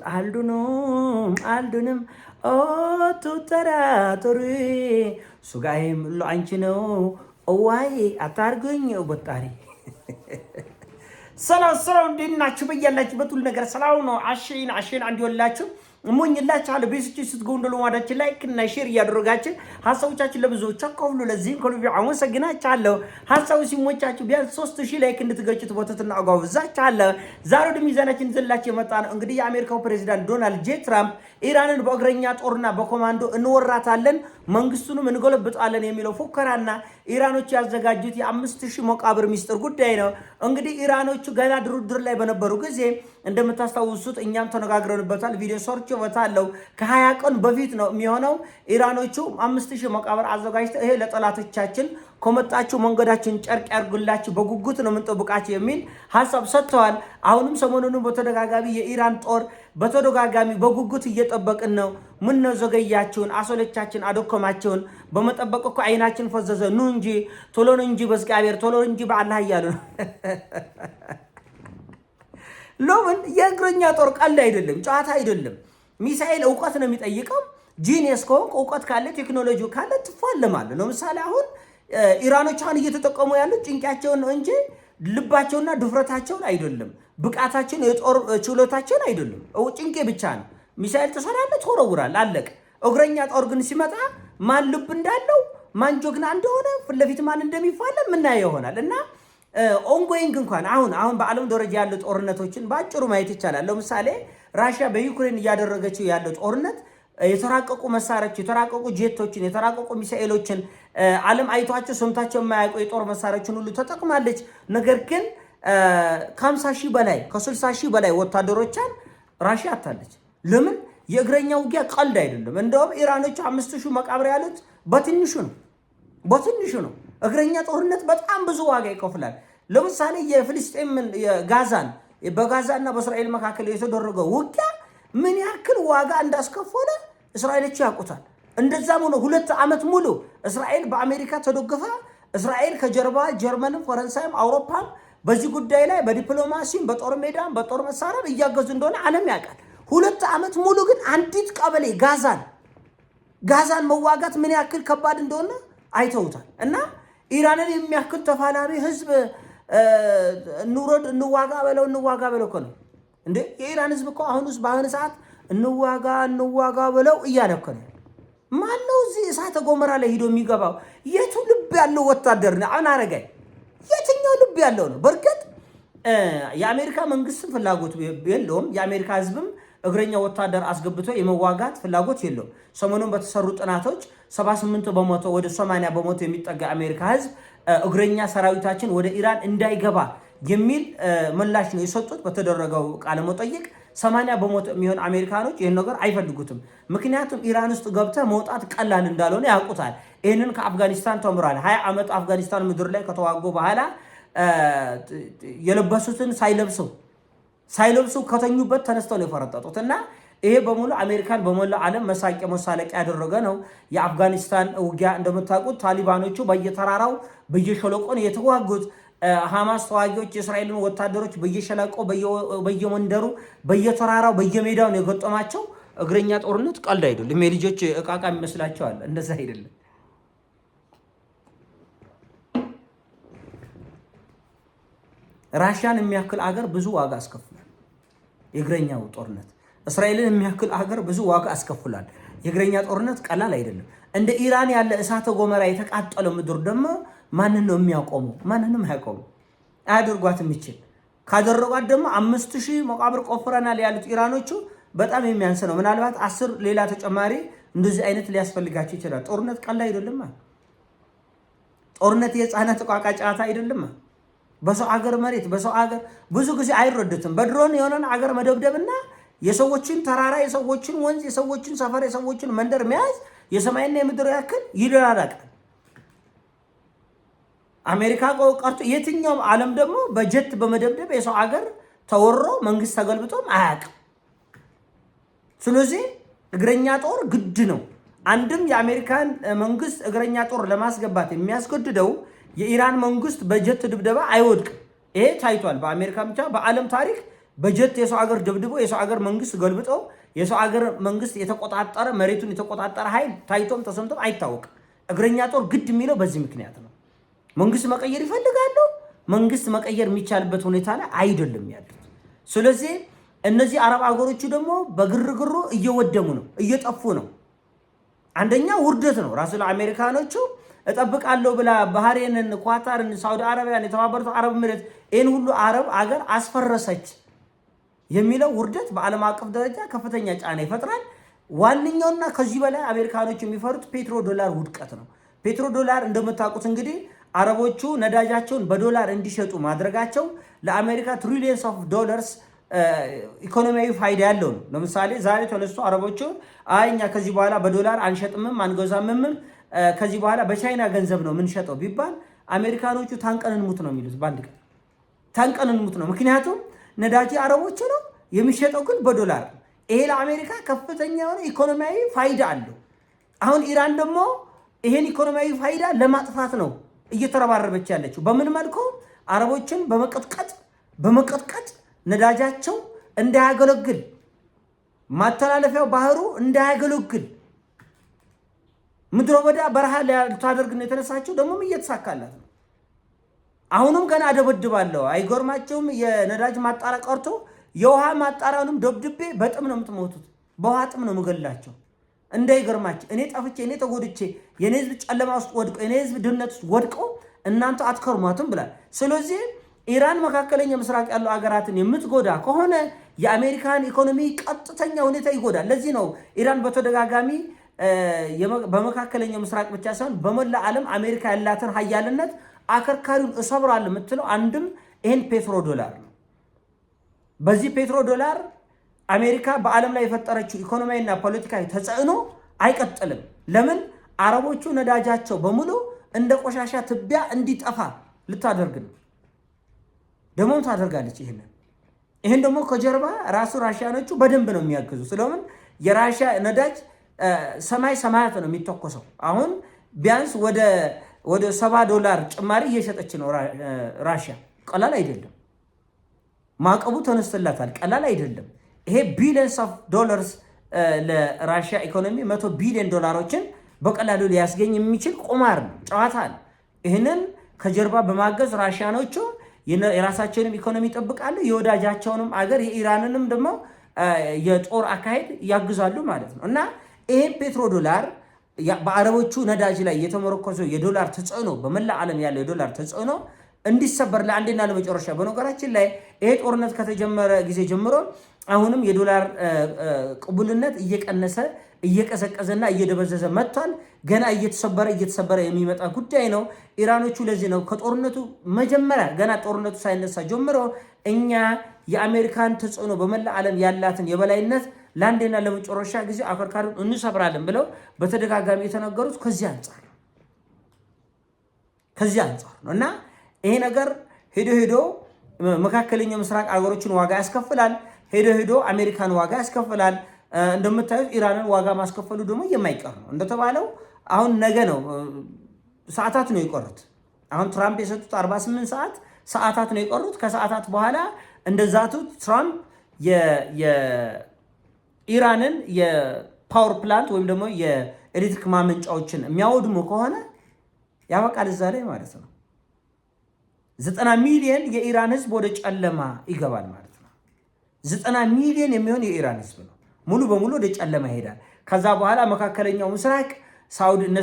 አልዱንም ቱተራቶሪ ሱጋይም ሎ አንቺ ነው ዋይ አታርጉኝ ወጣሪ ሰላም እንዴት ናችሁ? በያላችሁበት ሁሉ ነገር ሰላም ነው። አሽን አንድ ይወላችሁ ሞኝላችኋለሁ። ቤስቺ ስትጎንደሉ ማዳችን ላይክ እና ሼር እያደረጋችሁ ሐሳቦቻችን ለብዙዎች አካፍሉ። ለዚህም ከልብ አመሰግናችኋለሁ። ሐሳቡ ሲሞቻችሁ ቢያንስ 3000 ላይክ እንድትገጩት ቦታትና አጓብዛችኋለሁ። ዛሬ ወደ ሚዛናችን ዘላችሁ የመጣ ነው እንግዲህ የአሜሪካው ፕሬዝዳንት ዶናልድ ጄ ትራምፕ ኢራንን በእግረኛ ጦርና በኮማንዶ እንወራታለን መንግስቱንም እንጎለብጣለን የሚለው ፉከራና ኢራኖች ያዘጋጁት የ5000 መቃብር ሚስጥር ጉዳይ ነው። እንግዲህ ኢራኖቹ ገና ድርድር ላይ በነበሩ ጊዜ እንደምታስታውሱት እኛም ተነጋግረንበታል። ቪዲዮ ሰርቼበታለሁ። ከ20 ቀን በፊት ነው የሚሆነው። ኢራኖቹ 5000 መቃብር አዘጋጅተው ይሄ ለጠላቶቻችን ከመጣችሁ መንገዳችን ጨርቅ ያርጉላችሁ በጉጉት ነው የምንጠብቃችሁ የሚል ሐሳብ ሰጥተዋል። አሁንም ሰሞኑን በተደጋጋሚ የኢራን ጦር በተደጋጋሚ በጉጉት እየጠበቅን ነው። ምን ነው ዘገያችሁን? አሶለቻችን አደከማችሁን? በመጠበቅ እኮ አይናችን ፈዘዘ። ኑ እንጂ ቶሎ ነው እንጂ በእግዚአብሔር ቶሎ እንጂ በአላህ እያሉ ነው። ለምን የእግረኛ ጦር ቀልድ አይደለም፣ ጨዋታ አይደለም። ሚሳኤል እውቀት ነው የሚጠይቀው። ጂኒየስ ከሆንክ እውቀት ካለ ቴክኖሎጂ ካለ ትፋለማለህ። ለምሳሌ አሁን ኢራኖቻን እየተጠቀሙ ያሉት ጭንቂያቸውን ነው እንጂ ልባቸውና ድፍረታቸውን አይደለም። ብቃታቸውን የጦር ችሎታቸውን አይደለም። ጭንቄ ብቻ ነው። ሚሳኤል ተሰራለ ተወረውራል፣ አለቀ። እግረኛ ጦር ግን ሲመጣ ማን ልብ እንዳለው ማን ጆግና እንደሆነ ፊት ለፊት ማን እንደሚፋለም ምናየው ይሆናል። እና ኦንጎይንግ እንኳን አሁን በዓለም ደረጃ ያሉ ጦርነቶችን በአጭሩ ማየት ይቻላል። ለምሳሌ ራሽያ በዩክሬን እያደረገችው ያለው ጦርነት የተራቀቁ መሳሪያዎች፣ የተራቀቁ ጄቶችን፣ የተራቀቁ ሚሳኤሎችን ዓለም አይቷቸው ሰምታቸው የማያውቁ የጦር መሳሪያዎችን ሁሉ ተጠቅማለች። ነገር ግን ከ50,000 በላይ ከ60,000 በላይ ወታደሮቿን ራሽያ አታለች። ለምን? የእግረኛ ውጊያ ቀልድ አይደለም። እንደውም ኢራኖቹ 5000 መቃብር ያሉት በትንሹ ነው። እግረኛ ጦርነት በጣም ብዙ ዋጋ ይከፍላል። ለምሳሌ የፍልስጤምን የጋዛን በጋዛና በእስራኤል መካከል የተደረገው ውጊያ ምን ያክል ዋጋ እንዳስከፈለ እስራኤሎች ያውቁታል። እንደዛም ሆኖ 2 ዓመት ሙሉ እስራኤል በአሜሪካ ተደግፋ እስራኤል ከጀርባ ጀርመንም ፈረንሳይም አውሮፓም በዚህ ጉዳይ ላይ በዲፕሎማሲም በጦር ሜዳም በጦር መሳሪያም እያገዙ እንደሆነ ዓለም ያውቃል። 2 ዓመት ሙሉ ግን አንዲት ቀበሌ ጋዛን መዋጋት ምን ያክል ከባድ እንደሆነ አይተውታል። እና ኢራንን የሚያክል ተፋላሚ ህዝብ እንዋጋ በለው እኮ ነው እንዴ! የኢራን ህዝብ እኮ በአሁኑ ሰዓት እንዋጋ በለው እያለ እኮ ነው። ማነው እዚህ እሳተ ገሞራ ላይ ሄዶ የሚገባው? የቱ ልብ ያለው ወታደር ነው? አናረጋይ የትኛው ልብ ያለው ነው? በርግጥ የአሜሪካ መንግስትም ፍላጎት የለውም። የአሜሪካ ህዝብም እግረኛ ወታደር አስገብቶ የመዋጋት ፍላጎት የለውም። ሰሞኑን በተሰሩ ጥናቶች 78% ወደ 80% የሚጠጋ አሜሪካ ህዝብ እግረኛ ሰራዊታችን ወደ ኢራን እንዳይገባ የሚል ምላሽ ነው የሰጡት። በተደረገው ቃለ መጠይቅ 80% የሚሆን አሜሪካኖች ይህን ነገር አይፈልጉትም። ምክንያቱም ኢራን ውስጥ ገብተህ መውጣት ቀላል እንዳልሆነ ያውቁታል። ይህንን ከአፍጋኒስታን ተምሯል። 20 ዓመት አፍጋኒስታን ምድር ላይ ከተዋጉ በኋላ የለበሱትን ሳይለብሱ ከተኙበት ተነስተው ነው የፈረጠጡት። እና ይሄ በሙሉ አሜሪካን በሞላ ዓለም መሳለቂያ ያደረገ ነው። የአፍጋኒስታን ውጊያ እንደምታውቁት ታሊባኖቹ በየተራራው በየሸለቆ ነው የተዋጉት። ሐማስ ተዋጊዎች የእስራኤልን ወታደሮች በየሸለቆ በየመንደሩ በየተራራው በየሜዳው ነው የገጠማቸው። እግረኛ ጦርነት ቀልድ አይደለም። የልጆች እቃቃ ይመስላቸዋል። እንደዛ አይደለም። ራሽያን የሚያክል አገር ብዙ ዋጋ አስከፍሏል የእግረኛው ጦርነት። እስራኤልን የሚያክል አገር ብዙ ዋጋ አስከፍሏል። የእግረኛ ጦርነት ቀላል አይደለም። እንደ ኢራን ያለ እሳተ ገሞራ የተቃጠለው ምድር ደግሞ ማንን ነው የሚያቆመው? ማንንም አያቆመው። አያደርጓትም። ይችል ካደረጓት ደግሞ 5000 መቃብር ቆፍረናል ያሉት ኢራኖቹ በጣም የሚያንስ ነው። ምናልባት 10 ሌላ ተጨማሪ እንደዚህ አይነት ሊያስፈልጋቸው ይችላል። ጦርነት ቀላል አይደለም። ጦርነት የህፃናት ዕቃቃ ጨዋታ አይደለም። በሰው አገር መሬት በሰው አገር ብዙ ጊዜ አይረዱትም። በድሮን የሆነን አገር መደብደብና የሰዎችን ተራራ፣ የሰዎችን ወንዝ፣ የሰዎችን ሰፈር፣ የሰዎችን መንደር መያዝ የሰማይና የምድር ያክል ይደራራቃል። አሜሪካ ቀርቶ የትኛውም ዓለም ደግሞ በጀት በመደብደብ የሰው አገር ተወሮ መንግስት ተገልብጦም አያውቅም። ስለዚህ እግረኛ ጦር ግድ ነው። አንድም የአሜሪካን መንግስት እግረኛ ጦር ለማስገባት የሚያስገድደው የኢራን መንግስት በጀት ድብደባ አይወድቅም። ይሄ ታይቷል። በአሜሪካ ብቻ በዓለም ታሪክ በጀት የሰው ሀገር ደብድቦ የሰው ሀገር መንግስት ገልብጦ የሰው ሀገር መንግስት የተቆጣጠረ መሬቱን የተቆጣጠረ ኃይል ታይቶም ተሰምቶም አይታወቅም። እግረኛ ጦር ግድ የሚለው በዚህ ምክንያት ነው። መንግስት መቀየር ይፈልጋሉ። መንግስት መቀየር የሚቻልበት ሁኔታ ላይ አይደለም ያሉት። ስለዚህ እነዚህ አረብ አገሮቹ ደግሞ በግርግሩ እየወደሙ ነው፣ እየጠፉ ነው። አንደኛ ውርደት ነው። ራሱ ለአሜሪካኖቹ እጠብቃለሁ ብላ ባህሬንን፣ ኳታርን፣ ሳውዲ አረቢያን፣ የተባበሩት አረብ ኤሚሬት ይህን ሁሉ አረብ አገር አስፈረሰች የሚለው ውርደት በዓለም አቀፍ ደረጃ ከፍተኛ ጫና ይፈጥራል። ዋነኛውና ከዚህ በላይ አሜሪካኖች የሚፈሩት ፔትሮ ዶላር ውድቀት ነው። ፔትሮ ዶላር እንደምታውቁት እንግዲህ አረቦቹ ነዳጃቸውን በዶላር እንዲሸጡ ማድረጋቸው ለአሜሪካ ትሪሊየንስ ኦፍ ዶላርስ ኢኮኖሚያዊ ፋይዳ ያለው ነው። ለምሳሌ ዛሬ ተነስቶ አረቦቹ እኛ ከዚህ በኋላ በዶላር አንሸጥምም አንገዛምም፣ ከዚህ በኋላ በቻይና ገንዘብ ነው የምንሸጠው ቢባል አሜሪካኖቹ ታንቀን እንሙት ነው የሚሉት። በአንድ ቀን ታንቀን እንሙት ነው። ምክንያቱም ነዳጅ አረቦቹ ነው የሚሸጠው፣ ግን በዶላር። ይሄ ለአሜሪካ ከፍተኛ የሆነ ኢኮኖሚያዊ ፋይዳ አለው። አሁን ኢራን ደግሞ ይሄን ኢኮኖሚያዊ ፋይዳ ለማጥፋት ነው እየተረባረበች ያለችው። በምን መልኩ? አረቦችን በመቀጥቀጥ ነዳጃቸው እንዳያገለግል፣ ማተላለፊያው ባህሩ እንዳያገለግል ምድረ በዳ በረሃ ልታደርግ ነው የተነሳችው። ደግሞም እየተሳካላት ነው። አሁንም ገና አደበድባለሁ። አይጎርማቸውም? የነዳጅ ማጣሪያ ቀርቶ የውሃ ማጣሪያውንም ደብድቤ በጥም ነው የምትሞቱት። በውሃ ጥም ነው የምገላቸው። እንዳይገርማችሁ እኔ ጠፍቼ እኔ ተጎድቼ የኔ ህዝብ ጨለማ ውስጥ ወድቆ የኔ ህዝብ ድህነት ውስጥ ወድቆ እናንተ አትከርሟትም ብላል። ስለዚህ ኢራን መካከለኛ ምስራቅ ያሉ አገራትን የምትጎዳ ከሆነ የአሜሪካን ኢኮኖሚ ቀጥተኛ ሁኔታ ይጎዳል። ለዚህ ነው ኢራን በተደጋጋሚ በመካከለኛው ምስራቅ ብቻ ሳይሆን በመላ ዓለም አሜሪካ ያላትን ሀያልነት አከርካሪውን እሰብራለሁ የምትለው አንድም ይህን ፔትሮ ዶላር ነው። በዚህ ፔትሮ ዶላር አሜሪካ በዓለም ላይ የፈጠረችው ኢኮኖሚያዊና ፖለቲካዊ ተጽዕኖ አይቀጥልም። ለምን? አረቦቹ ነዳጃቸው በሙሉ እንደ ቆሻሻ ትቢያ እንዲጠፋ ልታደርግ ነው። ደግሞም ታደርጋለች። ይህን ደግሞ ከጀርባ ራሱ ራሽያኖቹ በደንብ ነው የሚያግዙ። ስለምን? የራሽያ ነዳጅ ሰማይ ሰማያት ነው የሚተኮሰው። አሁን ቢያንስ ወደ $70 ጭማሪ እየሸጠች ነው ራሽያ። ቀላል አይደለም። ማዕቀቡ ተነስተላታል። ቀላል አይደለም። ይሄ ቢሊየንስ ኦፍ ዶላርስ ለራሽያ ኢኮኖሚ $100 ቢሊዮን በቀላሉ ሊያስገኝ የሚችል ቁማር ነው፣ ጨዋታ ነው። ይህንን ከጀርባ በማገዝ ራሽያኖቹ የራሳቸውንም ኢኮኖሚ ይጠብቃሉ፣ የወዳጃቸውንም አገር የኢራንንም ደግሞ የጦር አካሄድ ያግዛሉ ማለት ነው። እና ይሄን ፔትሮ ዶላር በአረቦቹ ነዳጅ ላይ የተመረኮዘው የዶላር ተጽዕኖ፣ በመላ ዓለም ያለው የዶላር ተጽዕኖ እንዲሰበር ለአንዴና ለመጨረሻ። በነገራችን ላይ ይሄ ጦርነት ከተጀመረ ጊዜ ጀምሮ አሁንም የዶላር ቅቡልነት እየቀነሰ እየቀዘቀዘና እየደበዘዘ መጥቷል። ገና እየተሰበረ የሚመጣ ጉዳይ ነው። ኢራኖቹ ለዚህ ነው ከጦርነቱ መጀመሪያ ገና ጦርነቱ ሳይነሳ ጀምሮ እኛ የአሜሪካን ተጽዕኖ በመላ ዓለም ያላትን የበላይነት ለአንዴና ለመጨረሻ ጊዜ አከርካሪውን እንሰብራለን ብለው በተደጋጋሚ የተናገሩት ከዚህ አንጻር ነው እና ይሄ ነገር ሄዶ መካከለኛው ምስራቅ አገሮችን ዋጋ ያስከፍላል። ሄዶ አሜሪካን ዋጋ ያስከፍላል። እንደምታዩት ኢራንን ዋጋ ማስከፈሉ ደግሞ የማይቀር ነው። እንደተባለው አሁን ነገ ነው፣ ሰዓታት ነው የቀሩት። አሁን ትራምፕ የሰጡት 48 ሰዓታት ነው የቀሩት። ከሰዓታት በኋላ እንደዛቱት ትራምፕ የኢራንን የፓወር ፕላንት ወይም ደግሞ የኤሌክትሪክ ማመንጫዎችን የሚያወድሙ ከሆነ ያበቃል እዛ ላይ ማለት ነው። 90 ሚሊዮን የኢራን ህዝብ ወደ ጨለማ ይገባል ማለት ነው። 90 ሚሊዮን የሚሆን የኢራን ህዝብ ነው ሙሉ በሙሉ ወደ ጨለማ ይሄዳል። ከዛ በኋላ መካከለኛው ምስራቅ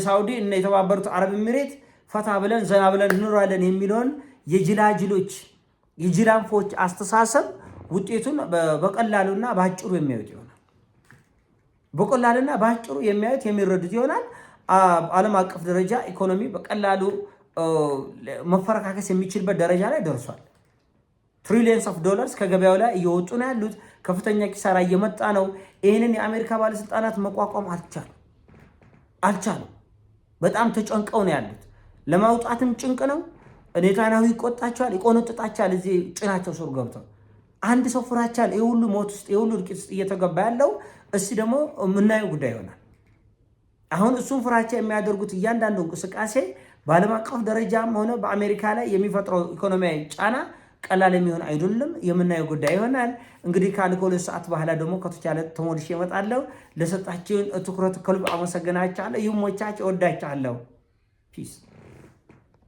ሳውዲ እነ የተባበሩት አረብ ኤሚሬት ፈታ ብለን ዘና ብለን እንኖራለን የሚለውን የጅላንፎች አስተሳሰብ ውጤቱን በቀላሉና በአጭሩ የሚያዩት ይሆናል። በቀላሉና በአጭሩ የሚያዩት የሚረዱት ይሆናል። ዓለም አቀፍ ደረጃ ኢኮኖሚ በቀላሉ መፈረካከስ የሚችልበት ደረጃ ላይ ደርሷል። ትሪሊየንስ ኦፍ ዶላርስ ከገበያው ላይ እየወጡ ነው ያሉት። ከፍተኛ ኪሳራ እየመጣ ነው። ይህንን የአሜሪካ ባለስልጣናት መቋቋም አልቻሉም። በጣም ተጨንቀው ነው ያሉት። ለማውጣትም ጭንቅ ነው። ኔታንያሁ ይቆጣቸዋል፣ ይቆነጥጣቸዋል። እዚህ ጭናቸው ስር ገብተው አንድ ሰው ፍራቻል። የሁሉ ሞት ውስጥ የሁሉ እልቂት ውስጥ እየተገባ ያለው እስቲ ደግሞ የምናየው ጉዳይ ይሆናል። አሁን እሱን ፍራቻ የሚያደርጉት እያንዳንዱ እንቅስቃሴ በዓለም አቀፍ ደረጃም ሆነ በአሜሪካ ላይ የሚፈጥረው ኢኮኖሚያዊ ጫና ቀላል የሚሆን አይደለም። የምናየው ጉዳይ ይሆናል። እንግዲህ ከ2 ሰዓት በኋላ ደግሞ ከተቻለ ተሞልሼ እመጣለሁ። ለሰጣችሁን ትኩረት ከልብ አመሰግናችኋለሁ። ይሞቻችሁ። እወዳችኋለሁ። ፒስ